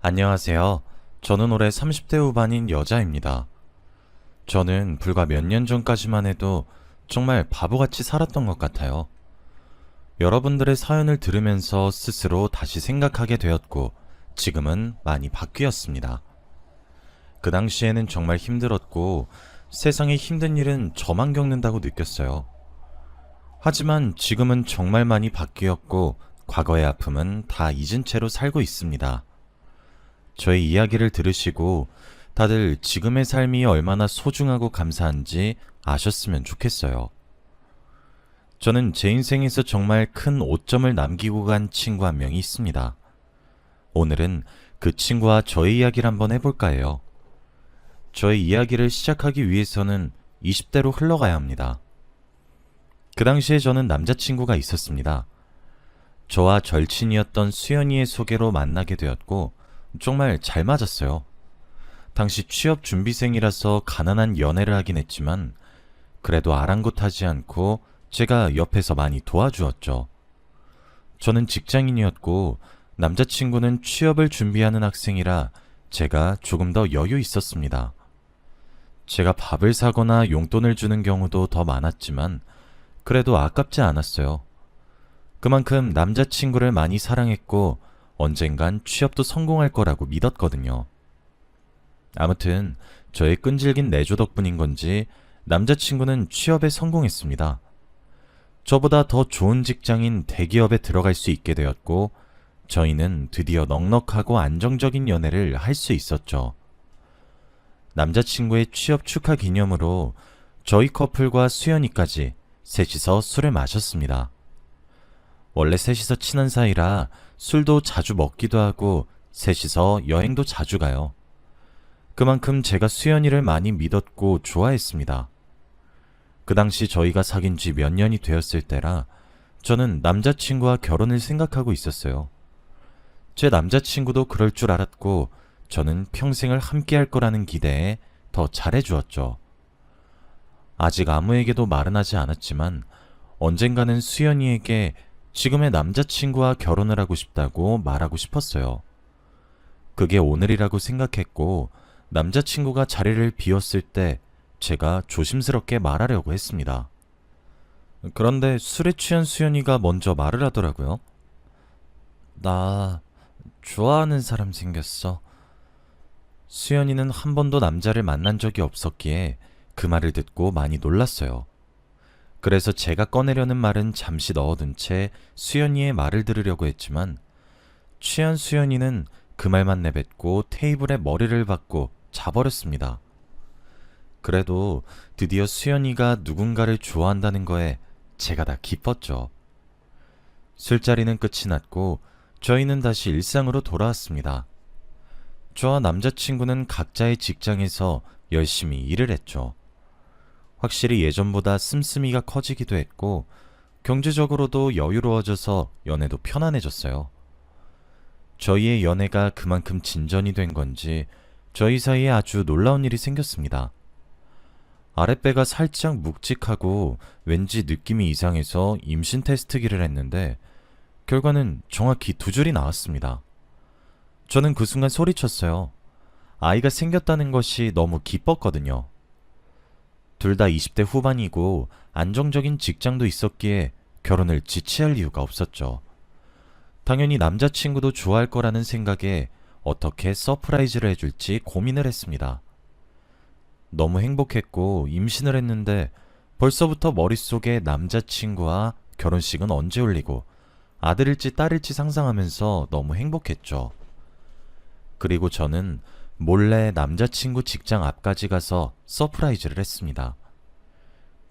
안녕하세요. 저는 올해 30대 후반인 여자입니다. 저는 불과 몇 년 전까지만 해도 정말 바보같이 살았던 것 같아요. 여러분들의 사연을 들으면서 스스로 다시 생각하게 되었고, 지금은 많이 바뀌었습니다. 그 당시에는 정말 힘들었고, 세상에 힘든 일은 저만 겪는다고 느꼈어요. 하지만 지금은 정말 많이 바뀌었고, 과거의 아픔은 다 잊은 채로 살고 있습니다. 저의 이야기를 들으시고 다들 지금의 삶이 얼마나 소중하고 감사한지 아셨으면 좋겠어요. 저는 제 인생에서 정말 큰 오점을 남기고 간 친구 한 명이 있습니다. 오늘은 그 친구와 저의 이야기를 한번 해볼까 해요. 저의 이야기를 시작하기 위해서는 20대로 흘러가야 합니다. 그 당시에 저는 남자친구가 있었습니다. 저와 절친이었던 수연이의 소개로 만나게 되었고 정말 잘 맞았어요. 당시 취업 준비생이라서 가난한 연애를 하긴 했지만 그래도 아랑곳하지 않고 제가 옆에서 많이 도와주었죠. 저는 직장인이었고 남자친구는 취업을 준비하는 학생이라 제가 조금 더 여유 있었습니다. 제가 밥을 사거나 용돈을 주는 경우도 더 많았지만 그래도 아깝지 않았어요. 그만큼 남자친구를 많이 사랑했고 언젠간 취업도 성공할 거라고 믿었거든요. 아무튼 저의 끈질긴 내조 덕분인 건지 남자친구는 취업에 성공했습니다. 저보다 더 좋은 직장인 대기업에 들어갈 수 있게 되었고 저희는 드디어 넉넉하고 안정적인 연애를 할 수 있었죠. 남자친구의 취업 축하 기념으로 저희 커플과 수연이까지 셋이서 술을 마셨습니다. 원래 셋이서 친한 사이라 술도 자주 먹기도 하고 셋이서 여행도 자주 가요. 그만큼 제가 수연이를 많이 믿었고 좋아했습니다. 그 당시 저희가 사귄 지 몇 년이 되었을 때라 저는 남자친구와 결혼을 생각하고 있었어요. 제 남자친구도 그럴 줄 알았고 저는 평생을 함께 할 거라는 기대에 더 잘해주었죠. 아직 아무에게도 말은 하지 않았지만 언젠가는 수연이에게 지금의 남자친구와 결혼을 하고 싶다고 말하고 싶었어요. 그게 오늘이라고 생각했고 남자친구가 자리를 비웠을 때 제가 조심스럽게 말하려고 했습니다. 그런데 술에 취한 수연이가 먼저 말을 하더라고요. 나 좋아하는 사람 생겼어. 수연이는 한 번도 남자를 만난 적이 없었기에 그 말을 듣고 많이 놀랐어요. 그래서 제가 꺼내려는 말은 잠시 넣어둔 채 수연이의 말을 들으려고 했지만 취한 수연이는 그 말만 내뱉고 테이블에 머리를 박고 자버렸습니다. 그래도 드디어 수연이가 누군가를 좋아한다는 거에 제가 다 기뻤죠. 술자리는 끝이 났고 저희는 다시 일상으로 돌아왔습니다. 저와 남자친구는 각자의 직장에서 열심히 일을 했죠. 확실히 예전보다 씀씀이가 커지기도 했고 경제적으로도 여유로워져서 연애도 편안해졌어요. 저희의 연애가 그만큼 진전이 된 건지 저희 사이에 아주 놀라운 일이 생겼습니다. 아랫배가 살짝 묵직하고 왠지 느낌이 이상해서 임신 테스트기를 했는데 결과는 정확히 2줄이 나왔습니다. 저는 그 순간 소리쳤어요. 아이가 생겼다는 것이 너무 기뻤거든요. 둘 다 20대 후반이고 안정적인 직장도 있었기에 결혼을 지체할 이유가 없었죠. 당연히 남자친구도 좋아할 거라는 생각에 어떻게 서프라이즈를 해줄지 고민을 했습니다. 너무 행복했고 임신을 했는데 벌써부터 머릿속에 남자친구와 결혼식은 언제 올리고 아들일지 딸일지 상상하면서 너무 행복했죠. 그리고 저는 몰래 남자친구 직장 앞까지 가서 서프라이즈를 했습니다.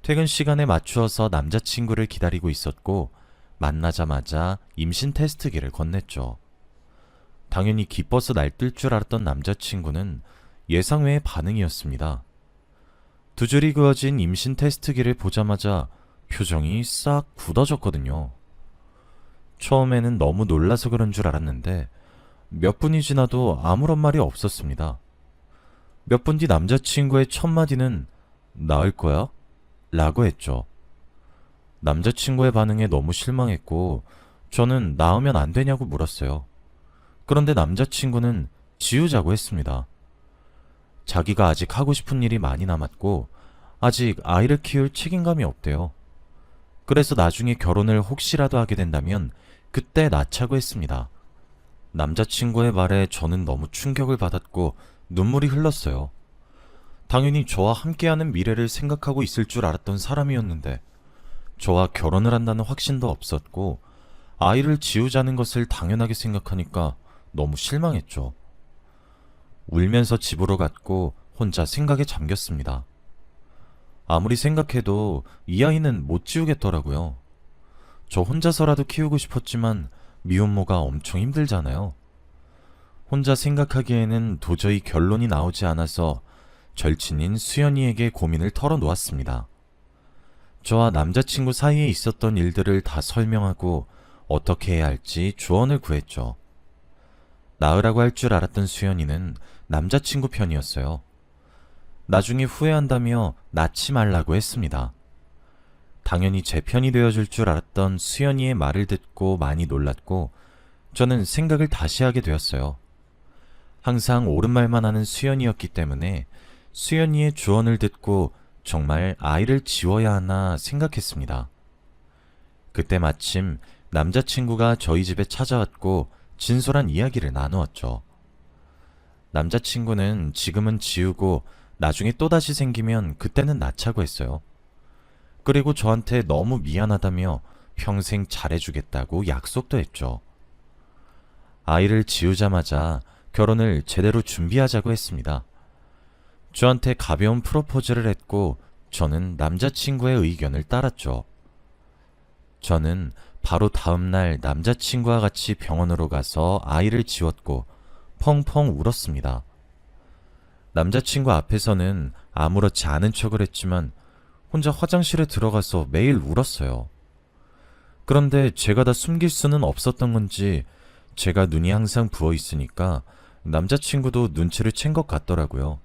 퇴근 시간에 맞추어서 남자친구를 기다리고 있었고 만나자마자 임신 테스트기를 건넸죠. 당연히 기뻐서 날뛸 줄 알았던 남자친구는 예상 외의 반응이었습니다. 2줄이 그어진 임신 테스트기를 보자마자 표정이 싹 굳어졌거든요. 처음에는 너무 놀라서 그런 줄 알았는데 몇 분이 지나도 아무런 말이 없었습니다. 몇 분 뒤 남자친구의 첫 마디는 나을 거야? 라고 했죠. 남자친구의 반응에 너무 실망했고 저는 나으면 안 되냐고 물었어요. 그런데 남자친구는 지우자고 했습니다. 자기가 아직 하고 싶은 일이 많이 남았고 아직 아이를 키울 책임감이 없대요. 그래서 나중에 결혼을 혹시라도 하게 된다면 그때 낳자고 했습니다. 남자친구의 말에 저는 너무 충격을 받았고 눈물이 흘렀어요. 당연히 저와 함께하는 미래를 생각하고 있을 줄 알았던 사람이었는데 저와 결혼을 한다는 확신도 없었고 아이를 지우자는 것을 당연하게 생각하니까 너무 실망했죠. 울면서 집으로 갔고 혼자 생각에 잠겼습니다. 아무리 생각해도 이 아이는 못 지우겠더라고요. 저 혼자서라도 키우고 싶었지만 미혼모가 엄청 힘들잖아요. 혼자 생각하기에는 도저히 결론이 나오지 않아서 절친인 수연이에게 고민을 털어놓았습니다. 저와 남자친구 사이에 있었던 일들을 다 설명하고 어떻게 해야 할지 조언을 구했죠. 낳으라고 할 줄 알았던 수연이는 남자친구 편이었어요. 나중에 후회한다며 낳지 말라고 했습니다. 당연히 제 편이 되어줄 줄 알았던 수연이의 말을 듣고 많이 놀랐고 저는 생각을 다시 하게 되었어요. 항상 옳은 말만 하는 수연이었기 때문에 수연이의 조언을 듣고 정말 아이를 지워야 하나 생각했습니다. 그때 마침 남자친구가 저희 집에 찾아왔고 진솔한 이야기를 나누었죠. 남자친구는 지금은 지우고 나중에 또다시 생기면 그때는 낳자고 했어요. 그리고 저한테 너무 미안하다며 평생 잘해주겠다고 약속도 했죠. 아이를 지우자마자 결혼을 제대로 준비하자고 했습니다. 저한테 가벼운 프로포즈를 했고 저는 남자친구의 의견을 따랐죠. 저는 바로 다음날 남자친구와 같이 병원으로 가서 아이를 지웠고 펑펑 울었습니다. 남자친구 앞에서는 아무렇지 않은 척을 했지만 혼자 화장실에 들어가서 매일 울었어요. 그런데 제가 다 숨길 수는 없었던 건지 제가 눈이 항상 부어 있으니까 남자친구도 눈치를 챈 것 같더라고요.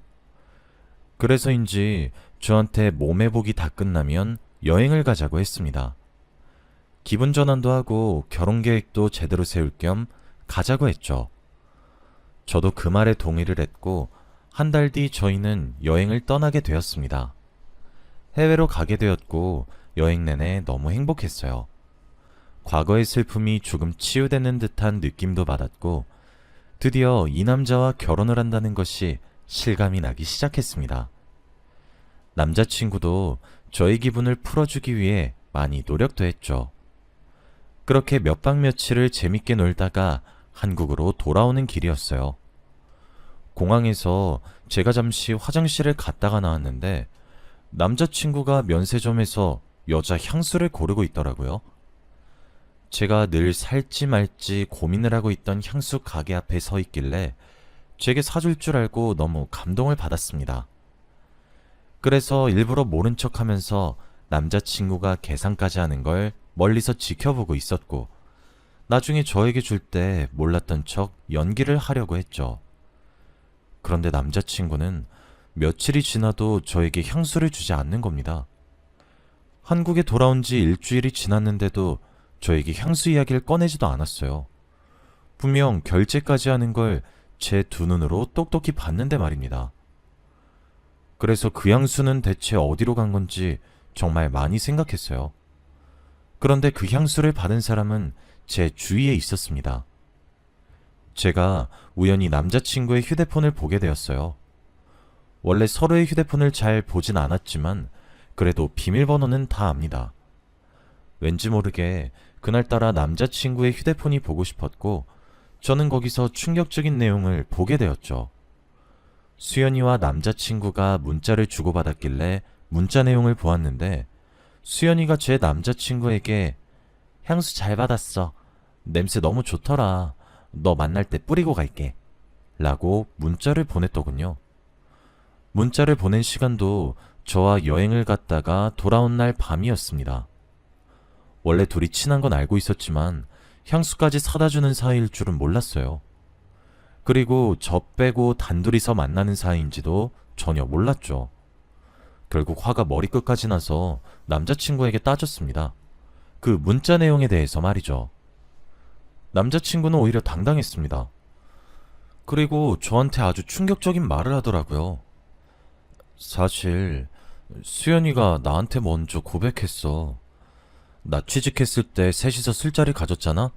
그래서인지 저한테 몸 회복이 다 끝나면 여행을 가자고 했습니다. 기분 전환도 하고 결혼 계획도 제대로 세울 겸 가자고 했죠. 저도 그 말에 동의를 했고 한 달 뒤 저희는 여행을 떠나게 되었습니다. 해외로 가게 되었고 여행 내내 너무 행복했어요. 과거의 슬픔이 조금 치유되는 듯한 느낌도 받았고 드디어 이 남자와 결혼을 한다는 것이 실감이 나기 시작했습니다. 남자친구도 저의 기분을 풀어주기 위해 많이 노력도 했죠. 그렇게 몇 박 며칠을 재밌게 놀다가 한국으로 돌아오는 길이었어요. 공항에서 제가 잠시 화장실을 갔다가 나왔는데 남자친구가 면세점에서 여자 향수를 고르고 있더라고요. 제가 늘 살지 말지 고민을 하고 있던 향수 가게 앞에 서 있길래 제게 사줄 줄 알고 너무 감동을 받았습니다. 그래서 일부러 모른 척 하면서 남자친구가 계산까지 하는 걸 멀리서 지켜보고 있었고 나중에 저에게 줄 때 몰랐던 척 연기를 하려고 했죠. 그런데 남자친구는 며칠이 지나도 저에게 향수를 주지 않는 겁니다. 한국에 돌아온 지 일주일이 지났는데도 저에게 향수 이야기를 꺼내지도 않았어요. 분명 결제까지 하는 걸 제 두 눈으로 똑똑히 봤는데 말입니다. 그래서 그 향수는 대체 어디로 간 건지 정말 많이 생각했어요. 그런데 그 향수를 받은 사람은 제 주위에 있었습니다. 제가 우연히 남자친구의 휴대폰을 보게 되었어요. 원래 서로의 휴대폰을 잘 보진 않았지만 그래도 비밀번호는 다 압니다. 왠지 모르게 그날따라 남자친구의 휴대폰이 보고 싶었고 저는 거기서 충격적인 내용을 보게 되었죠. 수연이와 남자친구가 문자를 주고받았길래 문자 내용을 보았는데 수연이가 제 남자친구에게 향수 잘 받았어. 냄새 너무 좋더라. 너 만날 때 뿌리고 갈게. 라고 문자를 보냈더군요. 문자를 보낸 시간도 저와 여행을 갔다가 돌아온 날 밤이었습니다. 원래 둘이 친한 건 알고 있었지만 향수까지 사다 주는 사이일 줄은 몰랐어요. 그리고 저 빼고 단둘이서 만나는 사이인지도 전혀 몰랐죠. 결국 화가 머리끝까지 나서 남자친구에게 따졌습니다. 그 문자 내용에 대해서 말이죠. 남자친구는 오히려 당당했습니다. 그리고 저한테 아주 충격적인 말을 하더라고요. 사실 수연이가 나한테 먼저 고백했어. 나 취직했을 때 셋이서 술자리 가졌잖아?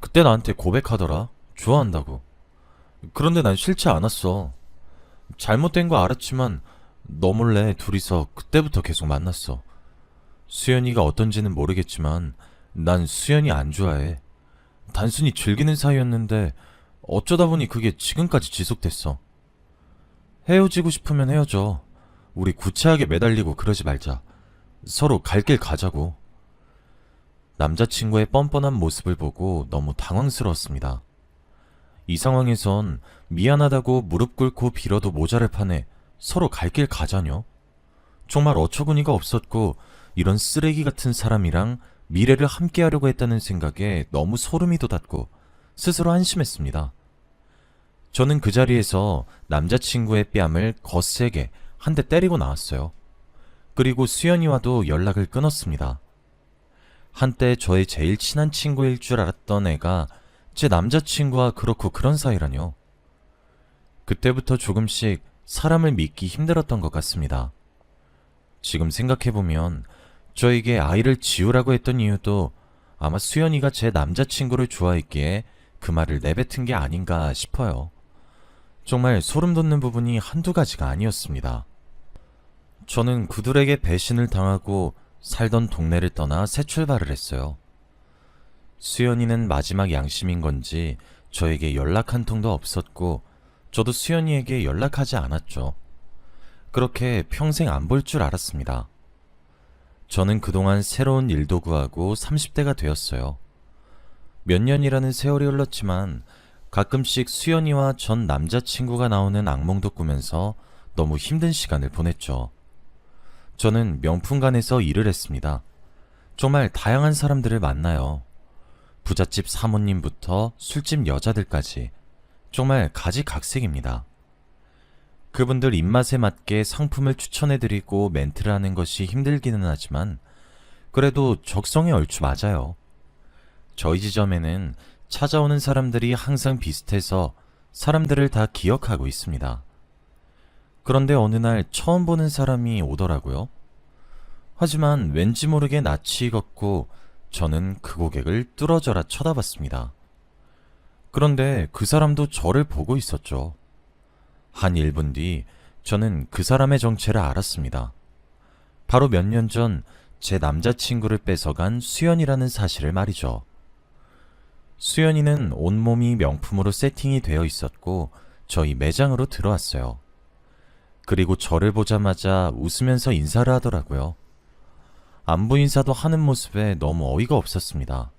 그때 나한테 고백하더라. 좋아한다고. 그런데 난 싫지 않았어. 잘못된 거 알았지만 너 몰래 둘이서 그때부터 계속 만났어. 수연이가 어떤지는 모르겠지만 난 수연이 안 좋아해. 단순히 즐기는 사이였는데 어쩌다 보니 그게 지금까지 지속됐어. 헤어지고 싶으면 헤어져. 우리 구차하게 매달리고 그러지 말자. 서로 갈 길 가자고. 남자친구의 뻔뻔한 모습을 보고 너무 당황스러웠습니다. 이 상황에선 미안하다고 무릎 꿇고 빌어도 모자랄 판에 서로 갈 길 가자뇨. 정말 어처구니가 없었고 이런 쓰레기 같은 사람이랑 미래를 함께하려고 했다는 생각에 너무 소름이 돋았고 스스로 한심했습니다. 저는 그 자리에서 남자친구의 뺨을 거세게 한 대 때리고 나왔어요. 그리고 수연이와도 연락을 끊었습니다. 한때 저의 제일 친한 친구일 줄 알았던 애가 제 남자친구와 그렇고 그런 사이라뇨. 그때부터 조금씩 사람을 믿기 힘들었던 것 같습니다. 지금 생각해보면 저에게 아이를 지우라고 했던 이유도 아마 수연이가 제 남자친구를 좋아했기에 그 말을 내뱉은 게 아닌가 싶어요. 정말 소름 돋는 부분이 한두 가지가 아니었습니다. 저는 그들에게 배신을 당하고 살던 동네를 떠나 새 출발을 했어요. 수연이는 마지막 양심인 건지 저에게 연락 한 통도 없었고 저도 수연이에게 연락하지 않았죠. 그렇게 평생 안 볼 줄 알았습니다. 저는 그동안 새로운 일도 구하고 30대가 되었어요. 몇 년이라는 세월이 흘렀지만 가끔씩 수연이와 전 남자친구가 나오는 악몽도 꾸면서 너무 힘든 시간을 보냈죠. 저는 명품관에서 일을 했습니다. 정말 다양한 사람들을 만나요. 부잣집 사모님부터 술집 여자들까지 정말 가지각색입니다. 그분들 입맛에 맞게 상품을 추천해드리고 멘트를 하는 것이 힘들기는 하지만 그래도 적성에 얼추 맞아요. 저희 지점에는 찾아오는 사람들이 항상 비슷해서 사람들을 다 기억하고 있습니다. 그런데 어느 날 처음 보는 사람이 오더라고요. 하지만 왠지 모르게 낯이 익었고 저는 그 고객을 뚫어져라 쳐다봤습니다. 그런데 그 사람도 저를 보고 있었죠. 한 1분 뒤 저는 그 사람의 정체를 알았습니다. 바로 몇 년 전 제 남자친구를 뺏어간 수연이라는 사실을 말이죠. 수연이는 온몸이 명품으로 세팅이 되어 있었고 저희 매장으로 들어왔어요. 그리고 저를 보자마자 웃으면서 인사를 하더라고요. 안부 인사도 하는 모습에 너무 어이가 없었습니다.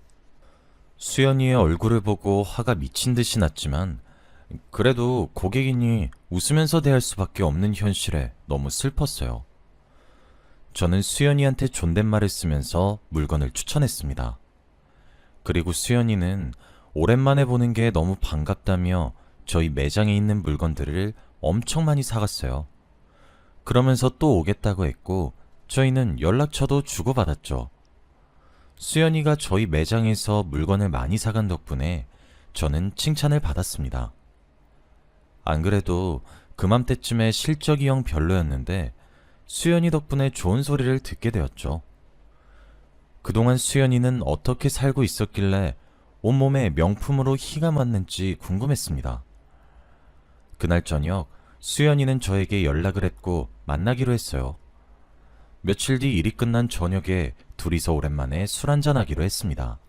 수연이의 얼굴을 보고 화가 미친 듯이 났지만 그래도 고객이니 웃으면서 대할 수밖에 없는 현실에 너무 슬펐어요. 저는 수연이한테 존댓말을 쓰면서 물건을 추천했습니다. 그리고 수연이는 오랜만에 보는 게 너무 반갑다며 저희 매장에 있는 물건들을 엄청 많이 사갔어요. 그러면서 또 오겠다고 했고 저희는 연락처도 주고받았죠. 수연이가 저희 매장에서 물건을 많이 사간 덕분에 저는 칭찬을 받았습니다. 안 그래도 그맘때쯤에 실적이 영 별로였는데 수연이 덕분에 좋은 소리를 듣게 되었죠. 그동안 수연이는 어떻게 살고 있었길래 온몸에 명품으로 희가 맞는지 궁금했습니다. 그날 저녁 수연이는 저에게 연락을 했고 만나기로 했어요. 며칠 뒤 일이 끝난 저녁에 둘이서 오랜만에 술 한잔하기로 했습니다.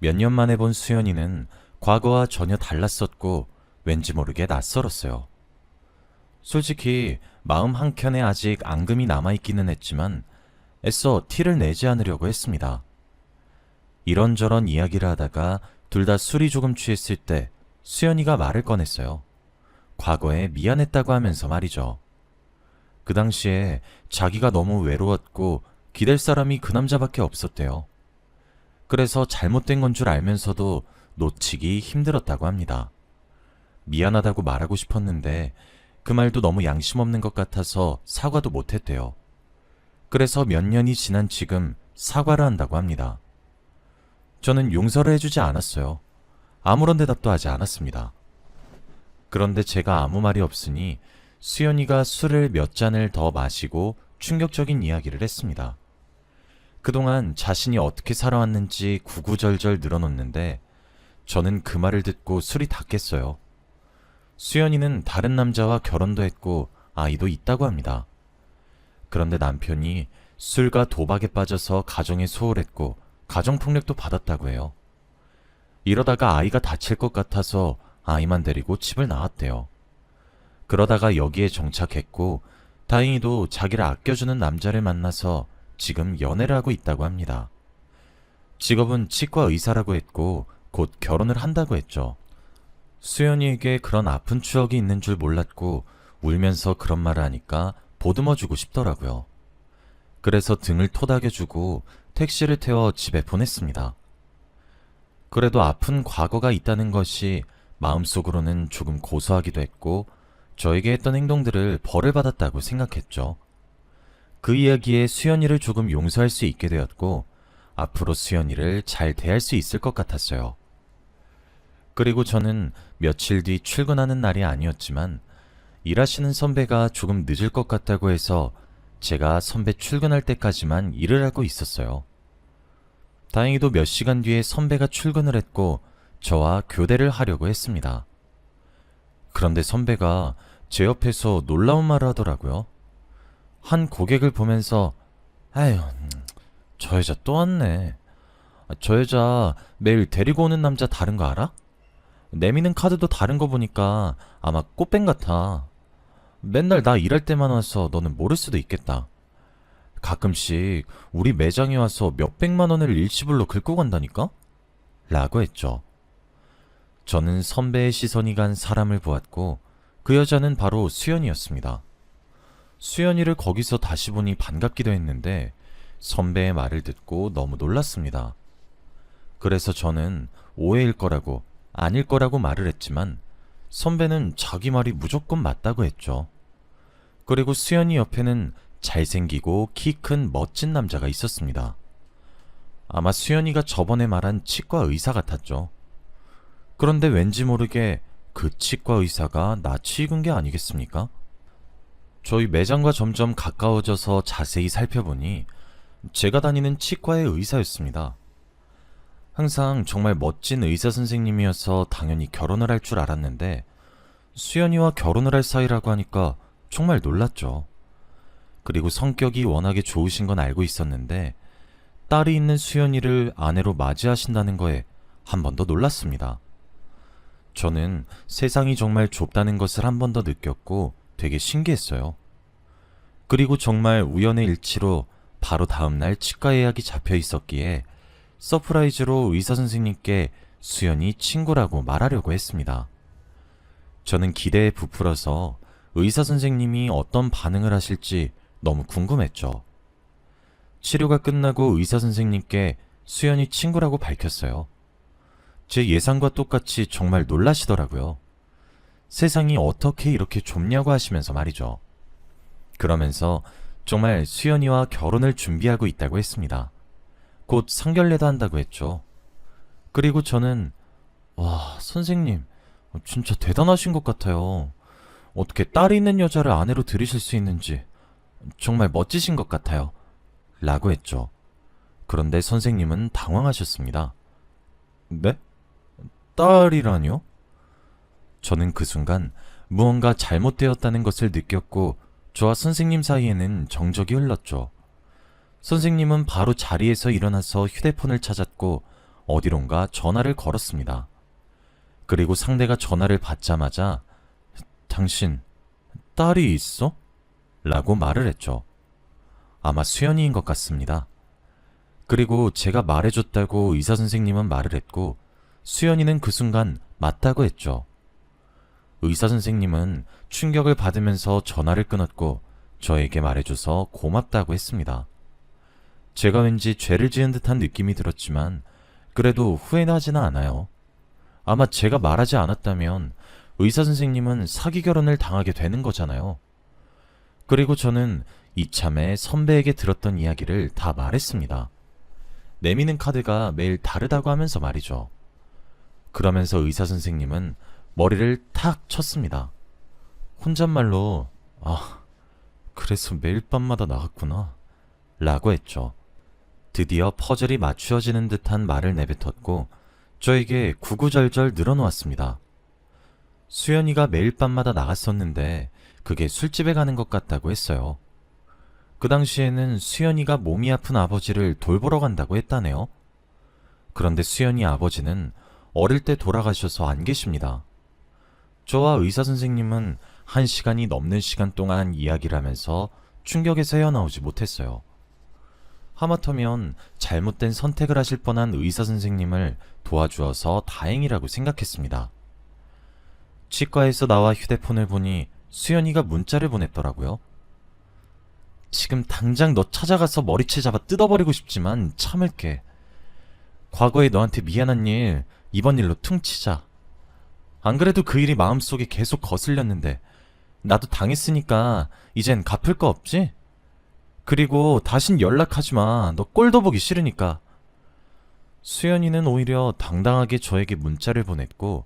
몇 년 만에 본 수연이는 과거와 전혀 달랐었고 왠지 모르게 낯설었어요. 솔직히 마음 한켠에 아직 앙금이 남아있기는 했지만 애써 티를 내지 않으려고 했습니다. 이런저런 이야기를 하다가 둘 다 술이 조금 취했을 때 수연이가 말을 꺼냈어요. 과거에 미안했다고 하면서 말이죠. 그 당시에 자기가 너무 외로웠고 기댈 사람이 그 남자밖에 없었대요. 그래서 잘못된 건 줄 알면서도 놓치기 힘들었다고 합니다. 미안하다고 말하고 싶었는데 그 말도 너무 양심 없는 것 같아서 사과도 못했대요. 그래서 몇 년이 지난 지금 사과를 한다고 합니다. 저는 용서를 해주지 않았어요. 아무런 대답도 하지 않았습니다. 그런데 제가 아무 말이 없으니 수연이가 술을 몇 잔을 더 마시고 충격적인 이야기를 했습니다. 그동안 자신이 어떻게 살아왔는지 구구절절 늘어놓는데 저는 그 말을 듣고 술이 다 깼어요. 수연이는 다른 남자와 결혼도 했고 아이도 있다고 합니다. 그런데 남편이 술과 도박에 빠져서 가정에 소홀했고 가정폭력도 받았다고 해요. 이러다가 아이가 다칠 것 같아서 아이만 데리고 집을 나왔대요. 그러다가 여기에 정착했고 다행히도 자기를 아껴주는 남자를 만나서 지금 연애를 하고 있다고 합니다. 직업은 치과 의사라고 했고 곧 결혼을 한다고 했죠. 수연이에게 그런 아픈 추억이 있는 줄 몰랐고 울면서 그런 말을 하니까 보듬어주고 싶더라고요. 그래서 등을 토닥여주고 택시를 태워 집에 보냈습니다. 그래도 아픈 과거가 있다는 것이 마음속으로는 조금 고소하기도 했고 저에게 했던 행동들을 벌을 받았다고 생각했죠. 그 이야기에 수연이를 조금 용서할 수 있게 되었고 앞으로 수연이를 잘 대할 수 있을 것 같았어요. 그리고 저는 며칠 뒤 출근하는 날이 아니었지만 일하시는 선배가 조금 늦을 것 같다고 해서 제가 선배 출근할 때까지만 일을 하고 있었어요. 다행히도 몇 시간 뒤에 선배가 출근을 했고 저와 교대를 하려고 했습니다. 그런데 선배가 제 옆에서 놀라운 말을 하더라고요. 한 고객을 보면서 아휴, 저 여자 또 왔네. 저 여자 매일 데리고 오는 남자 다른 거 알아? 내미는 카드도 다른 거 보니까 아마 꽃뱀 같아. 맨날 나 일할 때만 와서 너는 모를 수도 있겠다. 가끔씩 우리 매장에 와서 몇백만 원을 일시불로 긁고 간다니까? 라고 했죠. 저는 선배의 시선이 간 사람을 보았고 그 여자는 바로 수연이었습니다. 수연이를 거기서 다시 보니 반갑기도 했는데 선배의 말을 듣고 너무 놀랐습니다. 그래서 저는 오해일 거라고 아닐 거라고 말을 했지만 선배는 자기 말이 무조건 맞다고 했죠. 그리고 수연이 옆에는 잘생기고 키 큰 멋진 남자가 있었습니다. 아마 수연이가 저번에 말한 치과 의사 같았죠. 그런데 왠지 모르게 그 치과 의사가 낯이 익은 게 아니겠습니까? 저희 매장과 점점 가까워져서 자세히 살펴보니 제가 다니는 치과의 의사였습니다. 항상 정말 멋진 의사 선생님이어서 당연히 결혼을 할 줄 알았는데 수연이와 결혼을 할 사이라고 하니까 정말 놀랐죠. 그리고 성격이 워낙에 좋으신 건 알고 있었는데 딸이 있는 수연이를 아내로 맞이하신다는 거에 한 번 더 놀랐습니다. 저는 세상이 정말 좁다는 것을 한 번 더 느꼈고 되게 신기했어요. 그리고 정말 우연의 일치로 바로 다음날 치과 예약이 잡혀 있었기에 서프라이즈로 의사 선생님께 수연이 친구라고 말하려고 했습니다. 저는 기대에 부풀어서 의사 선생님이 어떤 반응을 하실지 너무 궁금했죠. 치료가 끝나고 의사 선생님께 수연이 친구라고 밝혔어요. 제 예상과 똑같이 정말 놀라시더라고요. 세상이 어떻게 이렇게 좁냐고 하시면서 말이죠. 그러면서 정말 수연이와 결혼을 준비하고 있다고 했습니다. 곧 상견례도 한다고 했죠. 그리고 저는 와, 선생님 진짜 대단하신 것 같아요. 어떻게 딸이 있는 여자를 아내로 들이실 수 있는지 정말 멋지신 것 같아요. 라고 했죠. 그런데 선생님은 당황하셨습니다. 네? 딸이라뇨? 저는 그 순간 무언가 잘못되었다는 것을 느꼈고 저와 선생님 사이에는 정적이 흘렀죠. 선생님은 바로 자리에서 일어나서 휴대폰을 찾았고 어디론가 전화를 걸었습니다. 그리고 상대가 전화를 받자마자 당신 딸이 있어? 라고 말을 했죠. 아마 수연이인 것 같습니다. 그리고 제가 말해줬다고 의사 선생님은 말을 했고 수연이는 그 순간 맞다고 했죠. 의사 선생님은 충격을 받으면서 전화를 끊었고 저에게 말해줘서 고맙다고 했습니다. 제가 왠지 죄를 지은 듯한 느낌이 들었지만 그래도 후회는 하지는 않아요. 아마 제가 말하지 않았다면 의사 선생님은 사기 결혼을 당하게 되는 거잖아요. 그리고 저는 이참에 선배에게 들었던 이야기를 다 말했습니다. 내미는 카드가 매일 다르다고 하면서 말이죠. 그러면서 의사 선생님은 머리를 탁 쳤습니다. 혼잣말로 아, 그래서 매일 밤마다 나갔구나 라고 했죠. 드디어 퍼즐이 맞추어지는 듯한 말을 내뱉었고 저에게 구구절절 늘어놓았습니다. 수연이가 매일 밤마다 나갔었는데 그게 술집에 가는 것 같다고 했어요. 그 당시에는 수연이가 몸이 아픈 아버지를 돌보러 간다고 했다네요. 그런데 수연이 아버지는 어릴 때 돌아가셔서 안 계십니다. 저와 의사 선생님은 1시간이 넘는 시간 동안 이야기를 하면서 충격에서 헤어나오지 못했어요. 하마터면 잘못된 선택을 하실 뻔한 의사 선생님을 도와주어서 다행이라고 생각했습니다. 치과에서 나와 휴대폰을 보니 수연이가 문자를 보냈더라고요. 지금 당장 너 찾아가서 머리채 잡아 뜯어버리고 싶지만 참을게. 과거에 너한테 미안한 일 이번 일로 퉁치자. 안 그래도 그 일이 마음속에 계속 거슬렸는데 나도 당했으니까 이젠 갚을 거 없지? 그리고 다신 연락하지 마. 너 꼴도 보기 싫으니까. 수연이는 오히려 당당하게 저에게 문자를 보냈고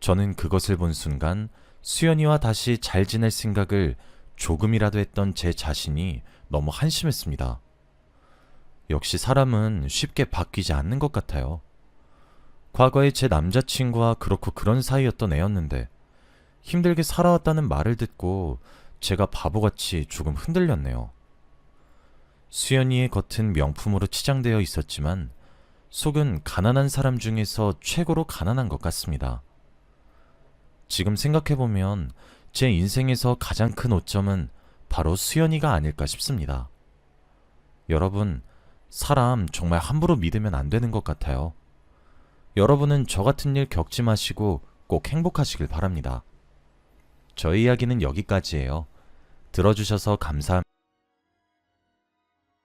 저는 그것을 본 순간 수연이와 다시 잘 지낼 생각을 조금이라도 했던 제 자신이 너무 한심했습니다. 역시 사람은 쉽게 바뀌지 않는 것 같아요. 과거에 제 남자친구와 그렇고 그런 사이였던 애였는데 힘들게 살아왔다는 말을 듣고 제가 바보같이 조금 흔들렸네요. 수연이의 겉은 명품으로 치장되어 있었지만 속은 가난한 사람 중에서 최고로 가난한 것 같습니다. 지금 생각해보면 제 인생에서 가장 큰 오점은 바로 수연이가 아닐까 싶습니다. 여러분, 사람 정말 함부로 믿으면 안 되는 것 같아요. 여러분은 저 같은 일 겪지 마시고 꼭 행복하시길 바랍니다. 저희 이야기는 여기까지예요. 들어주셔서 감사합니다.